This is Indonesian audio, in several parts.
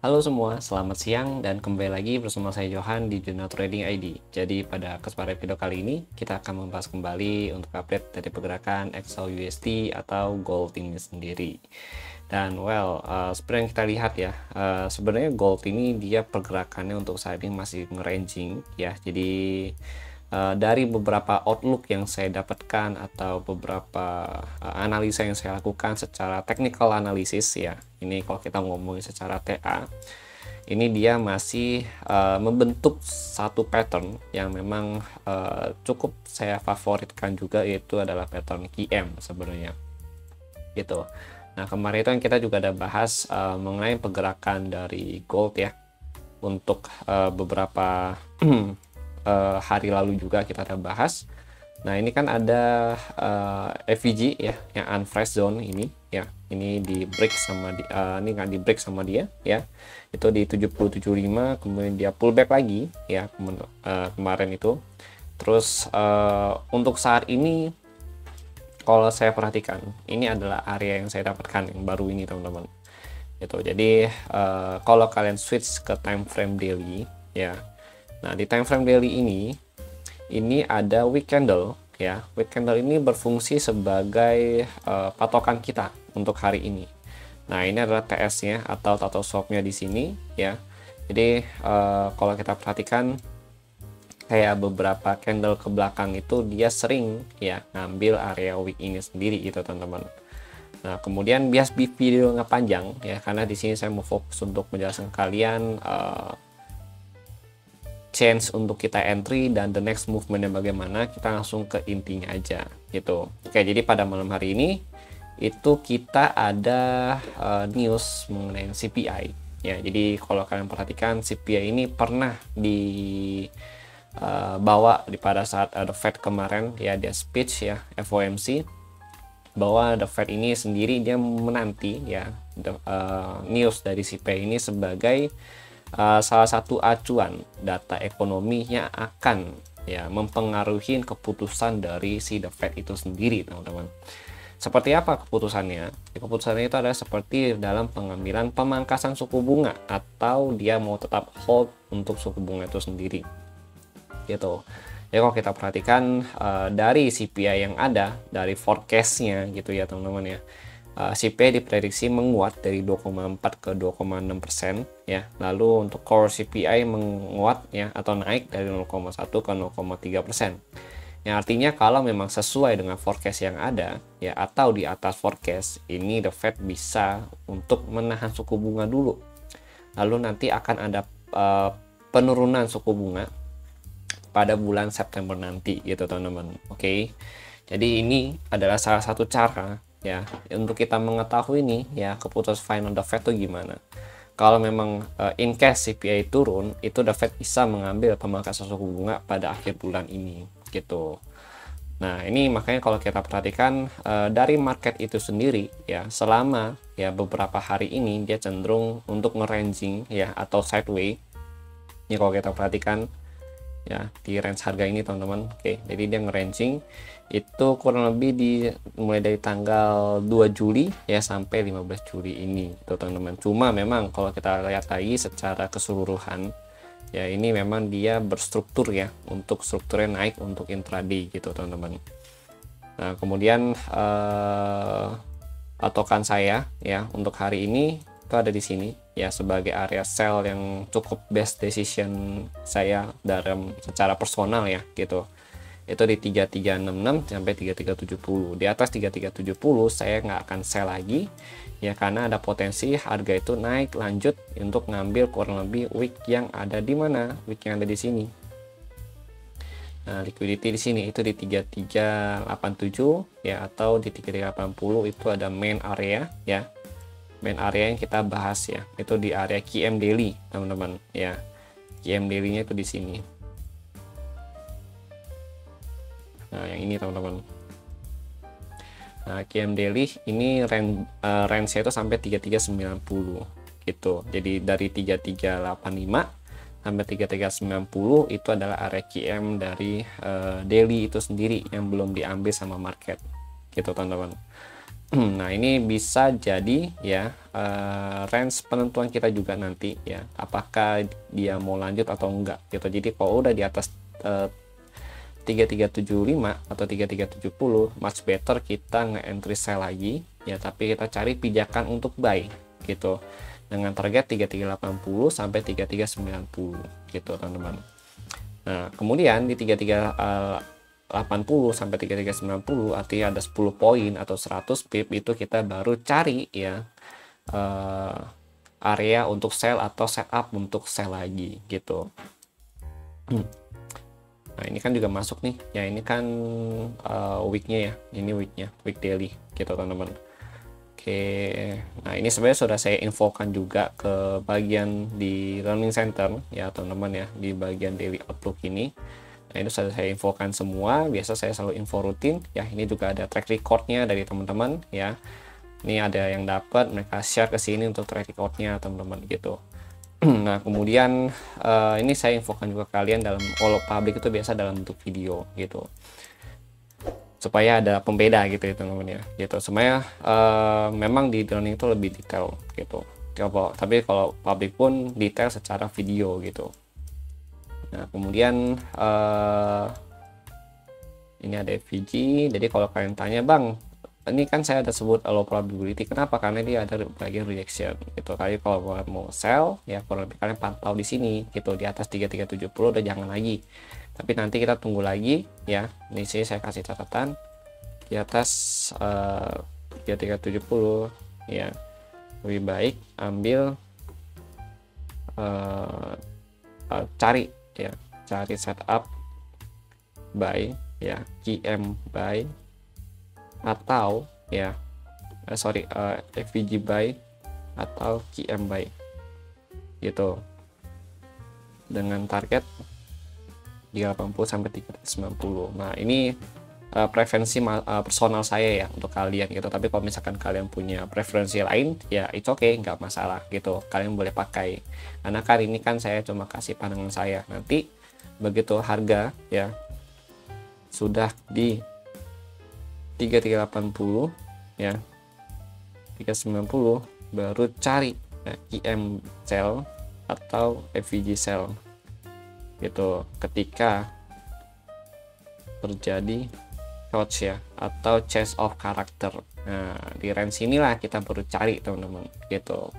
Halo semua, selamat siang dan kembali lagi bersama saya Johan di Jurnal Trading ID. Jadi pada kesempatan video kali ini kita akan membahas kembali untuk update dari pergerakan XAU USD atau gold ini sendiri. Dan seperti yang kita lihat ya, sebenarnya gold ini dia pergerakannya untuk saat ini masih nge-ranging ya. Jadi dari beberapa outlook yang saya dapatkan atau beberapa analisa yang saya lakukan secara technical analysis ya, ini kalau kita ngomongin secara TA, ini dia masih membentuk satu pattern yang memang cukup saya favoritkan juga, yaitu adalah pattern QM sebenarnya gitu. Nah, kemarin itu yang kita juga ada bahas mengenai pergerakan dari gold ya untuk beberapa hari lalu juga kita ada bahas. Nah, ini kan ada FVG ya, yang unfresh zone ini ya. Ini di break sama ini nggak di break sama dia ya. Itu di 70.75, kemudian dia pullback lagi ya kemarin itu. Terus untuk saat ini kalau saya perhatikan, ini adalah area yang saya dapatkan yang baru ini teman-teman. Itu. Jadi kalau kalian switch ke time frame daily ya. Nah, di time frame daily ini ada wick candle ya. Wick candle ini berfungsi sebagai patokan kita untuk hari ini. Nah, ini adalah TS-nya atau swap-nya di sini ya. Jadi kalau kita perhatikan kayak beberapa candle ke belakang itu dia sering ya ngambil area wick ini sendiri gitu teman-teman. Nah, kemudian bias video nggak panjang ya, karena di sini saya mau fokus untuk menjelaskan kalian chance untuk kita entry dan the next movementnya bagaimana. Kita langsung ke intinya aja gitu. Oke, jadi pada malam hari ini itu kita ada news mengenai CPI ya. Jadi kalau kalian perhatikan, CPI ini pernah dibawa pada saat ada Fed kemarin ya, dia speech ya, FOMC, bahwa the Fed ini sendiri dia menanti ya news dari CPI ini sebagai salah satu acuan data ekonomi yang akan ya mempengaruhi keputusan dari si the Fed itu sendiri teman-teman. Seperti apa keputusannya? Keputusannya itu adalah seperti dalam pengambilan pemangkasan suku bunga, atau dia mau tetap hold untuk suku bunga itu sendiri gitu. Ya, kalau kita perhatikan dari CPI yang ada, dari forecastnya gitu ya teman-teman ya, CPI diprediksi menguat dari 2,4 ke 2,6% ya. Lalu untuk core CPI menguat ya atau naik dari 0,1 ke 0,3%. Yang artinya kalau memang sesuai dengan forecast yang ada ya, atau di atas forecast, ini the Fed bisa untuk menahan suku bunga dulu. Lalu nanti akan ada penurunan suku bunga pada bulan September nanti gitu teman-teman. Oke. Jadi ini adalah salah satu cara ya untuk kita mengetahui nih ya keputusan final the Fed itu gimana. Kalau memang in case CPI turun, itu the Fed bisa mengambil pemangkasan suku bunga pada akhir bulan ini gitu. Nah, ini makanya kalau kita perhatikan dari market itu sendiri ya, selama ya beberapa hari ini dia cenderung untuk nge-ranging ya atau sideways. Ini kalau kita perhatikan ya di range harga ini teman-teman. Oke, jadi dia nge-ranging itu kurang lebih mulai dari tanggal 2 Juli ya sampai 15 Juli ini tuh teman-teman. Cuma memang kalau kita lihat lagi secara keseluruhan ya, ini memang dia berstruktur ya, untuk strukturnya naik untuk intraday gitu teman-teman. Nah, kemudian patokan saya ya untuk hari ini itu ada di sini ya, sebagai area sell yang cukup best decision saya dalam secara personal ya gitu. Itu di 3366 sampai 3370. Di atas 3370 saya nggak akan sell lagi ya, karena ada potensi harga itu naik lanjut untuk ngambil kurang lebih wick yang ada di mana? Wick yang ada di sini. Nah, liquidity di sini itu di 3387 ya, atau di 3380 itu ada main area ya. Main area yang kita bahas ya, itu di area QM daily teman-teman ya. QM daily-nya itu di sini. Nah, yang ini teman-teman. Nah, QM daily ini range-nya itu sampai 3390 gitu. Jadi dari 3385 sampai 3390 itu adalah area QM dari daily itu sendiri yang belum diambil sama market gitu teman-teman. Nah, ini bisa jadi ya range penentuan kita juga nanti ya, apakah dia mau lanjut atau enggak gitu. Jadi kalau udah di atas 3375 atau 3370, much better kita nge-entry sell lagi ya, tapi kita cari pijakan untuk buy gitu dengan target 3380 sampai 3390 gitu teman-teman. Nah, kemudian di 3380 sampai 3390 artinya ada 10 poin atau 100 pip, itu kita baru cari ya area untuk sell atau setup untuk sell lagi gitu. Nah, ini kan juga masuk nih ya, ini kan weeknya ya, ini week daily gitu teman-teman. Oke, nah ini sebenarnya sudah saya infokan juga ke bagian di learning center ya teman-teman ya, di bagian daily outlook ini. Nah, ini sudah saya infokan semua, biasa saya selalu info rutin ya. Ini juga ada track recordnya dari teman-teman ya. Ini ada yang dapat, mereka share ke sini untuk track recordnya teman-teman gitu. Nah, kemudian ini saya infokan juga kalian dalam all public itu biasa dalam bentuk video gitu, supaya ada pembeda gitu ya teman-teman ya gitu. Semuanya memang di learning itu lebih detail gitu, tapi kalau public pun detail secara video gitu. Nah, kemudian ini ada FVG. Jadi kalau kalian tanya, bang, ini kan saya ada sebut low probability, kenapa? Karena dia ada bagian rejection gitu. Kali kalau mau sell ya kurang lebih kalian pantau di sini gitu, di atas 3370 udah jangan lagi, tapi nanti kita tunggu lagi ya. Di sini saya kasih catatan di atas 3370 ya, lebih baik ambil cari setup buy ya, QM buy atau ya FVG buy atau QM buy gitu, dengan target 380 sampai 390. Nah, ini preferensi personal saya ya untuk kalian gitu. Tapi kalau misalkan kalian punya preferensi lain ya it's okay, nggak masalah gitu, kalian boleh pakai. Karena kan ini kan saya cuma kasih pandangan saya. Nanti begitu harga ya sudah di 3380 ya 390, baru cari ya, QM sell atau FVG sell gitu ketika terjadi short ya atau change of character. Nah, di range inilah kita baru cari teman-teman gitu.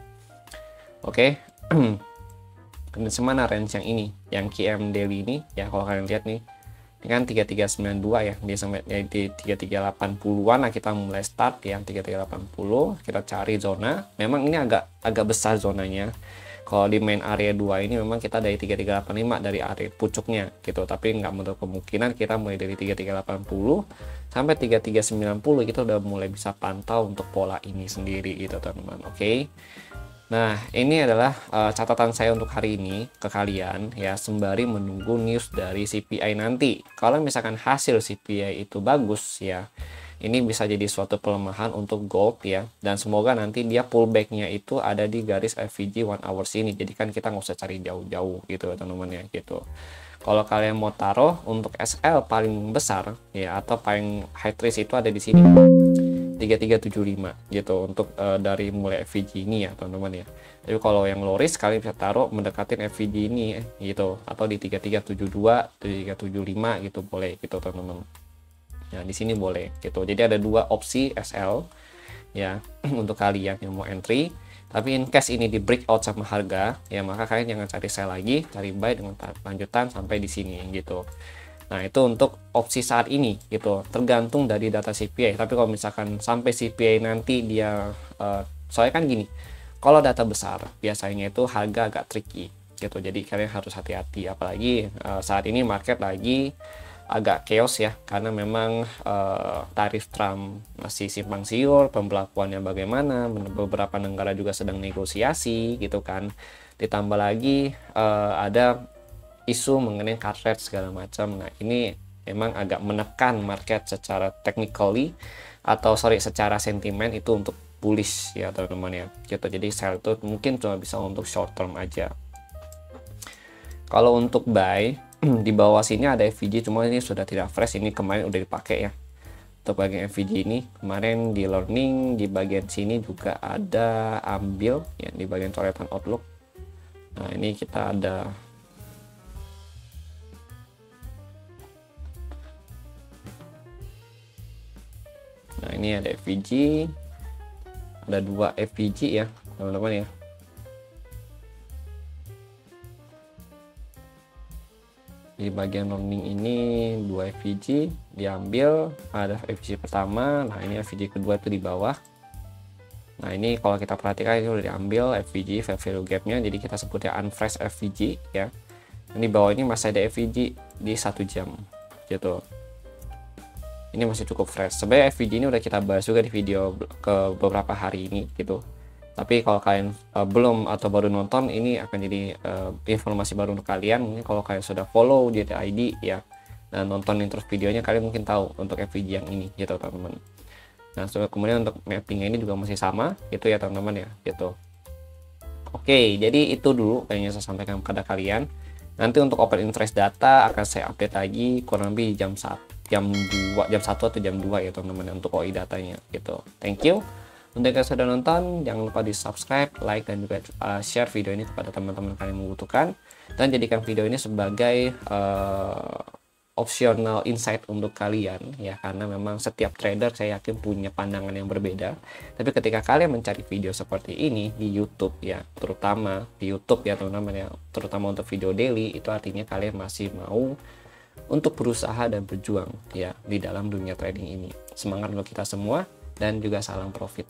Oke. Dan semana range yang ini, yang QM daily ini ya, kalau kalian lihat nih, ini kan 3392 ya, dia sampai di 3380-an. Nah, kita mulai start ya 3380, kita cari zona. Memang ini agak besar zonanya. Kalau di main area 2 ini memang kita dari 3385 dari area pucuknya gitu, tapi nggak menutup kemungkinan kita mulai dari 3380 sampai 3390 kita udah mulai bisa pantau untuk pola ini sendiri gitu teman-teman. Oke. Nah, ini adalah catatan saya untuk hari ini ke kalian ya, sembari menunggu news dari CPI nanti. Kalau misalkan hasil CPI itu bagus ya, ini bisa jadi suatu pelemahan untuk gold ya, dan semoga nanti dia pullbacknya itu ada di garis FVG 1 hours ini. Jadi kan kita nggak usah cari jauh-jauh gitu teman-teman ya gitu. Kalau kalian mau taruh untuk SL paling besar ya atau paling high risk itu ada di sini 3375 gitu untuk dari mulai FVG ini ya teman-teman ya. Tapi kalau yang low risk kalian bisa taruh mendekatin FVG ini gitu, atau di 3372 3375 gitu boleh gitu teman-teman. Nah, di sini boleh gitu. Jadi ada dua opsi SL ya untuk kalian yang mau entry. Tapi in case ini di breakout sama harga ya, maka kalian jangan cari sell lagi, cari buy dengan lanjutan sampai di sini gitu. Nah, itu untuk opsi saat ini gitu, tergantung dari data CPI. Tapi kalau misalkan sampai CPI nanti dia soalnya kan gini, kalau data besar biasanya itu harga agak tricky gitu. Jadi kalian harus hati-hati, apalagi saat ini market lagi agak chaos ya, karena memang tarif Trump masih simpang siur, pembelakuannya bagaimana, beberapa negara juga sedang negosiasi gitu kan. Ditambah lagi ada isu mengenai card rate segala macam. Nah, ini memang agak menekan market secara technically atau secara sentimen itu untuk bullish ya teman-teman ya gitu. Jadi sell itu mungkin cuma bisa untuk short term aja. Kalau untuk buy di bawah sini ada FVG, cuma ini sudah tidak fresh, ini kemarin udah dipakai ya. untuk bagian FVG ini. Kemarin di learning di bagian sini juga ada ambil ya, di bagian coretan outlook. Nah ini kita ada ini ada FVG, ada 2 FVG ya teman-teman ya. Di bagian learning ini 2 FVG diambil, ada FVG pertama, nah ini FVG kedua itu di bawah. Nah ini kalau kita perhatikan ini udah diambil FVG value gapnya, jadi kita sebutnya unfresh FVG ya. Ini di bawah ini masih ada FVG di 1 jam gitu. Ini masih cukup fresh. Sebenarnya FVG ini udah kita bahas juga di video ke beberapa hari ini gitu. Tapi kalau kalian belum atau baru nonton, ini akan jadi informasi baru untuk kalian. Mungkin kalau kalian sudah follow JTID ya dan nontonin terus videonya, kalian mungkin tahu untuk FVG yang ini gitu teman-teman. Nah kemudian untuk mappingnya ini juga masih sama gitu ya teman-teman ya gitu. Oke, jadi itu dulu kayaknya saya sampaikan kepada kalian. Nanti untuk open interest data akan saya update lagi kurang lebih jam 1 atau jam 2 ya teman-teman untuk OI datanya gitu. Thank you. Untuk yang sudah nonton, jangan lupa di subscribe, like, dan juga share video ini kepada teman-teman kalian yang membutuhkan, dan jadikan video ini sebagai optional insight untuk kalian ya, karena memang setiap trader saya yakin punya pandangan yang berbeda. Tapi ketika kalian mencari video seperti ini di YouTube ya, terutama di YouTube ya teman-teman ya, terutama untuk video daily, itu artinya kalian masih mau untuk berusaha dan berjuang ya di dalam dunia trading ini. Semangat untuk kita semua dan juga salam profit.